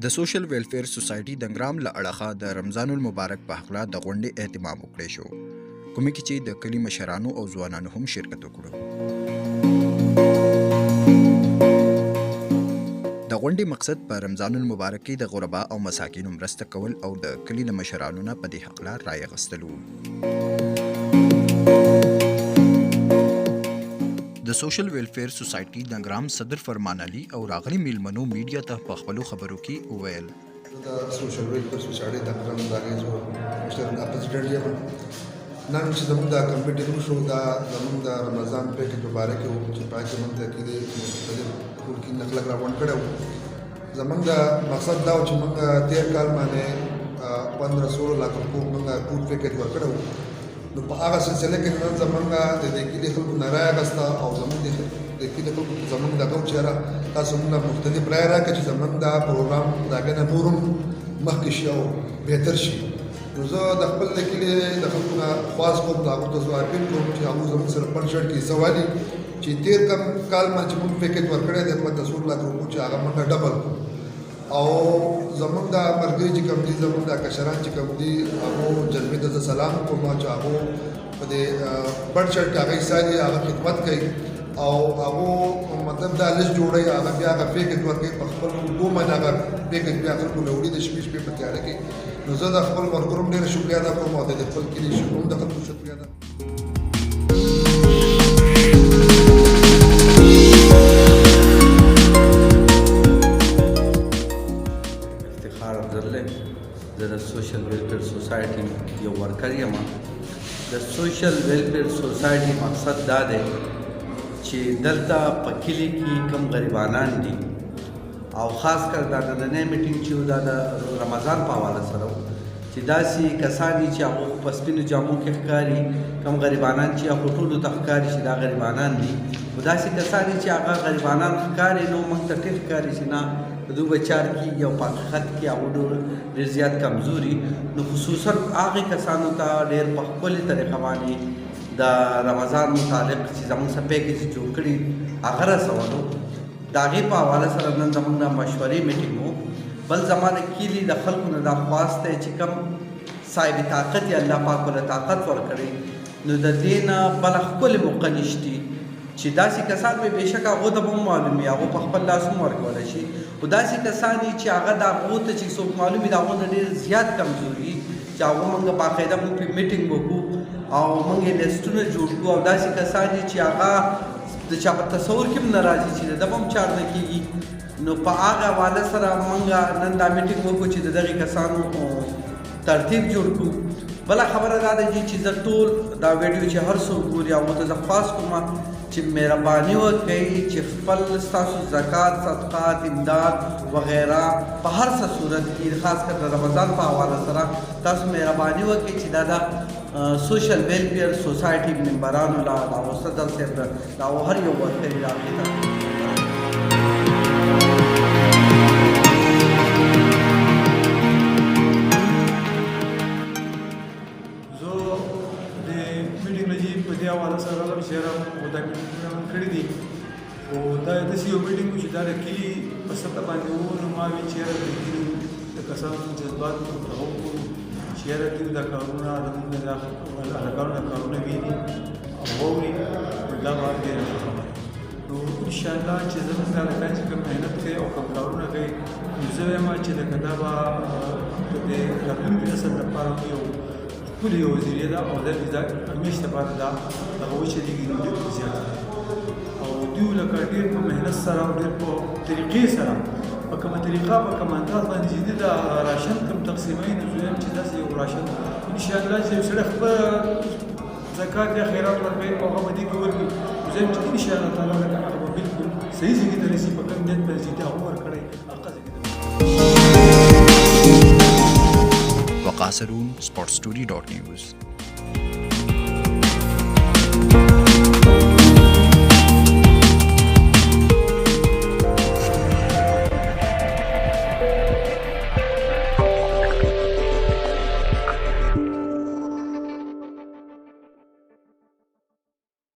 د سوشل ویلفیر سوسایټي د نګرام له اړخه د رمضان المبارک په هکله د غونډې اهتمام وکړی شو، کومې کې چې د کلي مشرانو او ځوانانو هم شرکت وکړو. د غونډې مقصد په رمضان المبارک کې د غربا او مساکینو مرسته کول او د کلي له مشرانو نه په دې هکله رایه اخیستل وو. د سوشل ویلفیر سوسایټي د نګرام صدر فرمان علي او راغلي میلمنو میډیا ته په خپلو خبرو کې وویل: د سوشل ویلفیر سوسایټي د نګرام د اغېزو مشر پرزیډنټ یم. نن چې زموږ د کمیټې وشو دا زموږ د رمضان پیکج مبارک و چې پای کې موږ ته کېدې مختلف ټول کې نخلق راغونډ کړی و. زموږ د مقصد دا و چې موږ تېر کال باندې 15-16 لک روپو موږ ټول پیکج ورکړی و. نو په هغه سلسله کې نن زموږ د دې کلي خلکو نه رایه اخیسته او زموږ د کلي خلکو زموږ دغه و چې یاره تاسو موږ مختلف رایه راکړه چې زموږ دا پروګرام د هغې نه نور هم مخکې شي او بهتر شي. نو زه د خپل د کلي د خلکو نه خواست کوم د هغو ته زه اپیل کوم چې هغوی زموږ سره بنسټ کې حصه والي چې تېر کال باندې چې موږ پیکج ورکړی دی 15 لک روپو چې هغه موږ ډبل کړو او زموږ د ملګري چې کوم دي زموږ د کشران چې کوم دي هغو جلبې ته زه سلام کوم چې هغو په دې بنسټ کې هغه حصه دي هغه خدمت کوي او هغو مطلب دا لسټ جوړوي هغه بیا هغه پیکج ورکوي په خپل اوبو باندې هغه پیکج بیا خلکو له وړي د شپې په تیاره کې. نو زه د خپل ملګرو هم ډېره شکریه ادا کوم او د خپل کلي هم د خلکو شکریه ادا کوم. افتخار عبدالله زه د سوشل ویلفیر سوسایټي یو ورکر یم. د سوشل ویلفیر سوسایټي مقصد دا دی چې دلته په کلي کې کم غریبانان دي او خاص کر دا نننی میټینګ چې دا د رمضان په حواله سره چې داسې کسان دي چې هغه په سپینو جامو کې ښکاري، کم غریبانان چې هغه ټولو ته ښکاري چې دا غریبانان دي، خو داسې کسان دي چې هغه غریبانان ښکاري نو موږ ته ټیټ ښکاري چې نه د دوی بچار کې یو په حقیقت کې هغه ډېر زیات کمزوري. نو خصوصا هغې کسانو ته ډېر په ښکلې طریقه باندې د رمضان متعلق چې زموږ څه پیکج جوړ کړي هغه رسولو. د هغې په حواله سره نن زموږ د مشورې میټینګ و. بل زما د کلي د خلکو نه دا خواست دی چې کوم صاحب طاقت یې الله پاک ورله طاقت ورکړی نو د دې نه بله ښکلې موقع نشتي چې داسې کسان به بېشکه هغو ته به هم معلوم وي، هغو په خپل لاس هم ورکولی شي، خو داسې کسان دي چې هغه د هغو ته چې څوک معلوم وي د هغو نه ډېر زیات کمزوري چې هغو موږ باقاعده موږ پرې میټینګ وکړو او موږ یې لیسټونه جوړ کړو او داسې کسان دي چې هغه د چا په تصور کې هم نه راځي چې د ده به هم چار نه کېږي. نو په هغه حواله سره موږ نن دا میټینګ وکړو چې د دغې کسانو ترتیب جوړ کړو. بله خبره دا ده چې زه ټول دا ویډیو چې هر څوک ګوري هغو ته زه خواست کوم چې مهرباني وکړئ چې خپل ستاسو زکات، صدقات، امداد وغیره په هر څه صورت کې خاص کر د رمضان په حواله سره تاسو مهرباني وکړئ چې دا د سوشل ویلفیر سوسایټي ممبرانو له هغو صدر صاحب د هر یو ورکري راغلي ته کړي دي خو دا داسې یو میټینګ و چې دا د کلي په سطحه باندې و. نو ما ویل چې یاره د کلي د کسانو جذبات هغه وګورو چې یاره دوی دا کارونه زموږ د هلکانو دا کارونه ویني او واوري نو دا به ډېره ښه خبره. نو انشاءالله چې زموږ دا هلکان چې کوم محنت کوي او کوم کارونه کوي نو زه وایم چې لکه دا به د راتلونکي نسل لپاره یو ښکلې یو وظیفه ده او دا همیشه لپاره دا هغه وچلېږي نو ډېر زیات او دوی لکه ډېر په محنت سره او ډېر په طریقې سره په کومه طریقه په کوم انداز باندې چې د راشن کوم تقسیموي نو زه وایم چې داسې یو راشن انشاءالله چې یو سړی خپل زکات یا خیرات ورکوي او هغه به دې کې ورکړي نو زه وایم چې انشاءالله تعالی لکه هغه به بلکل صحیح ځای کې ته رسي په کوم نیت باندې چې هغه ورکړی هغه ځای کې وقاصرون sportstory.news